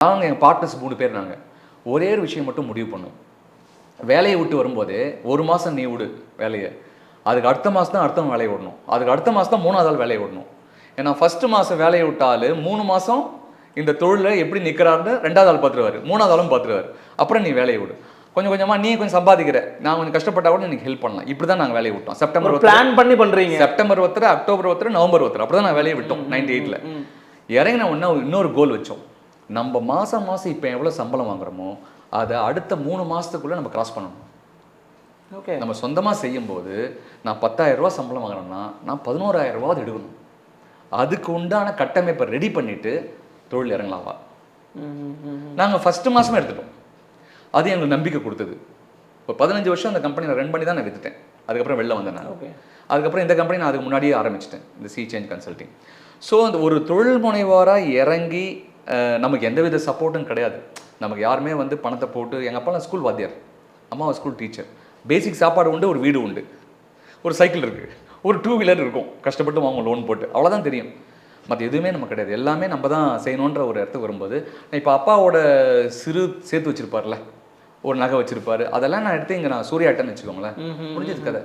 நாங்கள் எங்கள் பார்ட்னர்ஸ் 3 பேர் நாங்கள் ஒரே ஒரு விஷயம் மட்டும் முடிவு பண்ணோம். வேலையை விட்டு வரும்போதே 1 மாதம் நீ விடு வேலையை, அதுக்கு அடுத்த மாதம் தான் அடுத்தவங்க வேலையை விடணும், அதுக்கு அடுத்த மாதம் தான் 3வது ஆள் வேலையை விடணும். ஏன்னா ஃபஸ்ட்டு மாதம் வேலையை விட்டால் 3 மாதம் இந்த தொழிலில் எப்படி நிற்கிறாருன்னு 2வது ஆள் பார்த்துருவார், 3வது ஆளும் பார்த்துருவார். அப்புறம் நீ வேலையை விடு, கொஞ்சம் கொஞ்சமாக நீ கொஞ்சம் சம்பாதிக்கிற, நான் கொஞ்சம் கஷ்டப்பட்டா கூட எனக்கு ஹெல்ப் பண்ணலாம். இப்படி தான் நாங்கள் வேலையை விட்டோம். செப்டம்பர் பிளான் பண்ணி பண்ணுறீங்க. செப்டம்பர் ஒருத்தர், அக்டோபர் ஒருத்தர், நவம்பர் ஒருத்தர், அப்படி தான் நான் வேலையை விட்டோம். 98ல் இறங்கின உடனே இன்னொரு கோல் வச்சோம். நம்ம மாதம் இப்போ எவ்வளோ சம்பளம் வாங்குறோமோ அதை அடுத்த 3 மாதத்துக்குள்ளே நம்ம கிராஸ் பண்ணணும். ஓகே, நம்ம சொந்தமாக செய்யும்போது நான் 10,000 ரூபா சம்பளம் வாங்குறேன்னா நான் 11,000 ரூபாவது எடுக்கணும். அதுக்கு உண்டான கட்டமைப்பை ரெடி பண்ணிவிட்டு தொழில் இறங்கலாவா. நாங்கள் ஃபஸ்ட்டு மாதமே எடுத்துட்டோம். அது எங்களுக்கு நம்பிக்கை கொடுத்தது. இப்போ 15 வருஷம் அந்த கம்பெனியில் ரன் பண்ணி தான் நான் விற்றுட்டேன். அதுக்கப்புறம் வெளில வந்தேன் நான். அதுக்கப்புறம் இந்த கம்பெனி நான் அதுக்கு முன்னாடியே ஆரம்பிச்சிட்டேன், இந்த சி சேஞ்ச் கன்சல்டிங். ஸோ அந்த ஒரு தொழில் முனைவோராக இறங்கி நமக்கு எந்தவித சப்போர்ட்டும் கிடையாது. நமக்கு யாருமே வந்து பணத்தை போட்டு, எங்கள் அப்பாலாம் ஸ்கூல் வாத்தியார், அம்மாவை ஸ்கூல் டீச்சர், பேசிக் சாப்பாடு உண்டு, ஒரு வீடு உண்டு, ஒரு சைக்கிள் இருக்குது, ஒரு 2 வீலர் இருக்கும், கஷ்டப்பட்டு வாங்க லோன் போட்டு, அவ்வளோதான் தெரியும். மற்ற எதுவுமே நமக்கு கிடையாது. எல்லாமே நம்ம தான் செய்யணுன்ற ஒரு இடத்துக்கு வரும்போது, இப்போ அப்பாவோட சிறு சேர்த்து வச்சுருப்பார்ல, ஒரு நகை வச்சுருப்பாரு, அதெல்லாம் நான் எடுத்து இங்கே நான் சூர்யாட்டன்னு வச்சுக்கோங்களேன், முடிஞ்சது கதை.